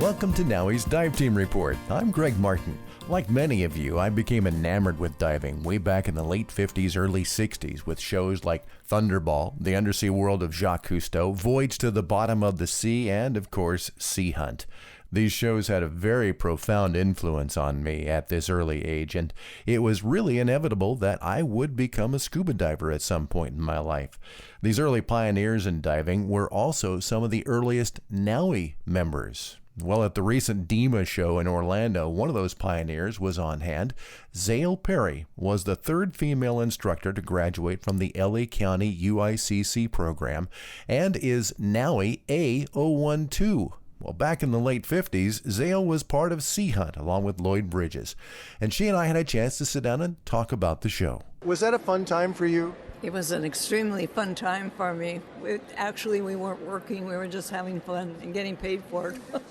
Welcome to NAUI's Dive Team Report. I'm Greg Martin. Like many of you, I became enamored with diving way back in the late 50s, early 60s with shows like Thunderball, The Undersea World of Jacques Cousteau, Voyage to the Bottom of the Sea, and, of course, Sea Hunt. These shows had a very profound influence on me at this early age, and it was really inevitable that I would become a scuba diver at some point in my life. These early pioneers in diving were also some of the earliest NAUI members. Well, at the recent DEMA show in Orlando, one of those pioneers was on hand. Zale Parry was the third female instructor to graduate from the LA County UICC program and is NAUI A012. Well, back in the late 50s, Zale was part of Sea Hunt along with Lloyd Bridges, and she and I had a chance to sit down and talk about the show. Was that a fun time for you? It was an extremely fun time for me. We weren't working, we were just having fun and getting paid for it.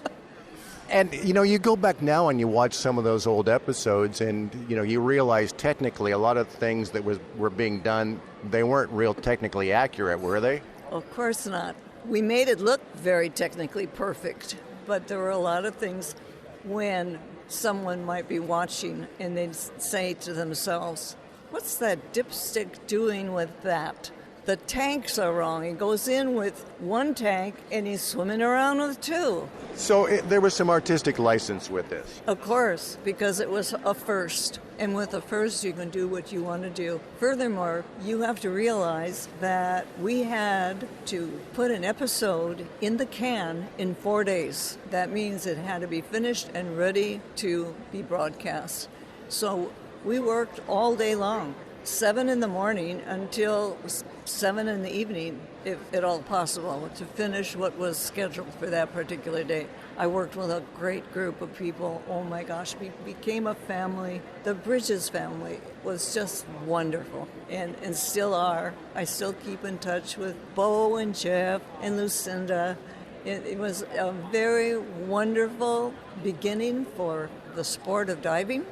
And, you go back now and you watch some of those old episodes and, you realize technically a lot of things that were being done, they weren't real technically accurate, were they? Of course not. We made it look very technically perfect, but there were a lot of things when someone might be watching and they'd say to themselves, "What's that dipstick doing with that? The tanks are wrong. He goes in with one tank and he's swimming around with two." So there was some artistic license with this. Of course, because it was a first. And with a first, you can do what you want to do. Furthermore, you have to realize that we had to put an episode in the can in 4 days. That means it had to be finished and ready to be broadcast. So we worked all day long, 7 in the morning until 7 in the evening, if at all possible, to finish what was scheduled for that particular day. I worked with a great group of people. Oh my gosh, we became a family. The Bridges family was just wonderful and still are. I still keep in touch with Bo and Jeff and Lucinda. It was a very wonderful beginning for the sport of diving,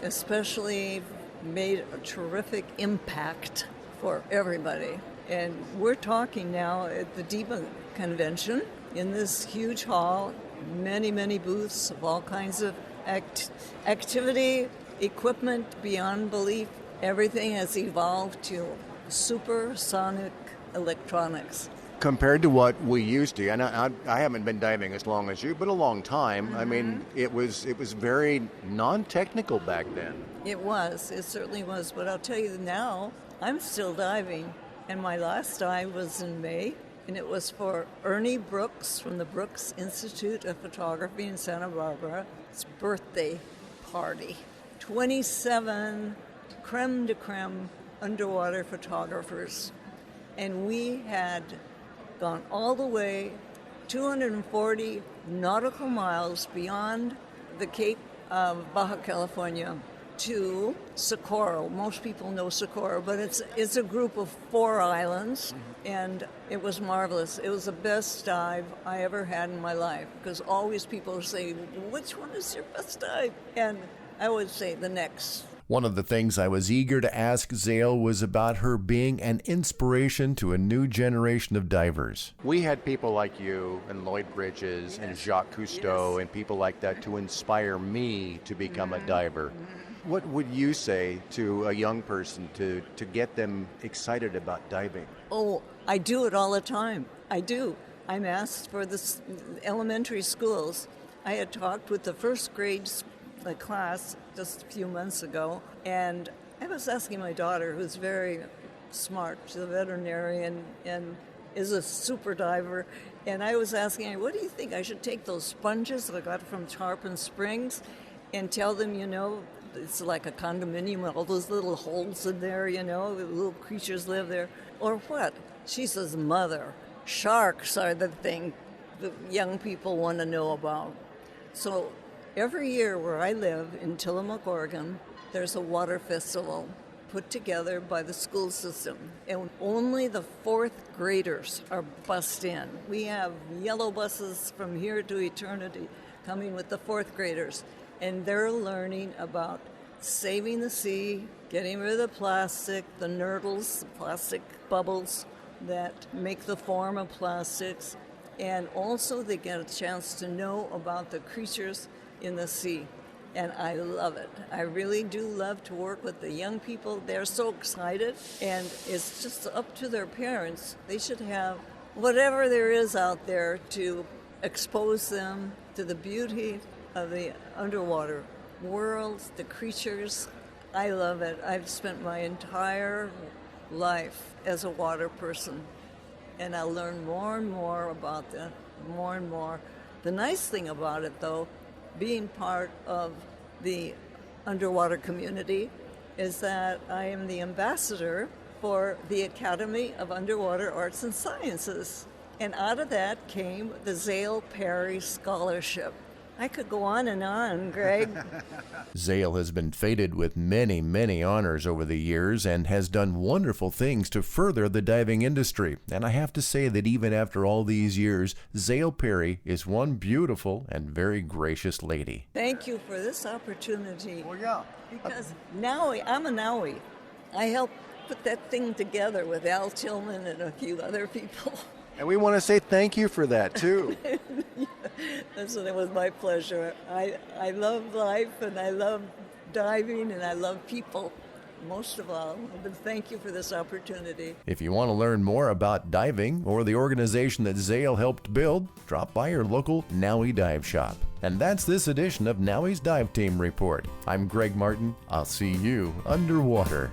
especially made a terrific impact for everybody. And we're talking now at the DEMA convention in this huge hall, many booths of all kinds of activity, equipment beyond belief. Everything has evolved to supersonic electronics. Compared to what we used to, and I haven't been diving as long as you, but a long time. Mm-hmm. I mean, it was very non-technical back then. It certainly was. But I'll tell you now, I'm still diving, and my last dive was in May, and it was for Ernie Brooks from the Brooks Institute of Photography in Santa Barbara. It's birthday party. 27 creme de creme underwater photographers, and we had gone all the way 240 nautical miles beyond the Cape of Baja California to Socorro. Most people know Socorro, but it's a group of 4 islands, and it was marvelous. It was the best dive I ever had in my life, because always people say, "Which one is your best dive?" And I would say the next. One of the things I was eager to ask Zale was about her being an inspiration to a new generation of divers. We had people like you and Lloyd Bridges and Jacques Cousteau and people like that to inspire me to become a diver. What would you say to a young person to get them excited about diving? Oh, I do it all the time. I do. I'm asked for the elementary schools. I had talked with the first grade class just a few months ago, and I was asking my daughter, who's very smart, she's a veterinarian and is a super diver, and I was asking her, "What do you think? I should take those sponges that I got from Tarpon Springs and tell them, it's like a condominium, all those little holes in there, the little creatures live there, or what?" She says, "Mother, sharks are the thing the young people want to know about." So every year where I live in Tillamook, Oregon, there's a water festival put together by the school system, and only the 4th graders are bussed in. We have yellow buses from here to eternity coming with the 4th graders, and they're learning about saving the sea, getting rid of the plastic, the nurdles, the plastic bubbles that make the form of plastics, And also they get a chance to know about the creatures in the sea. And I love it. I really do love to work with the young people. They're so excited, and it's just up to their parents. They should have whatever there is out there to expose them to the beauty of the underwater world, the creatures. I love it. I've spent my entire life as a water person, and I learn more and more about them, more and more. The nice thing about it, though, being part of the underwater community, is that I am the ambassador for the Academy of Underwater Arts and Sciences. And out of that came the Zale Parry Scholarship. I could go on, Greg. Zale has been feted with many, many honors over the years and has done wonderful things to further the diving industry. And I have to say that even after all these years, Zale Parry is one beautiful and very gracious lady. Thank you for this opportunity. Well, yeah. Because NAUI, I'm a NAUI. I helped put that thing together with Al Tillman and a few other people. And we want to say thank you for that, too. So it was my pleasure. I love life, and I love diving, and I love people, most of all. But thank you for this opportunity. If you want to learn more about diving or the organization that Zale helped build, drop by your local NAUI dive shop. And that's this edition of NAUI's Dive Team Report. I'm Greg Martin. I'll see you underwater.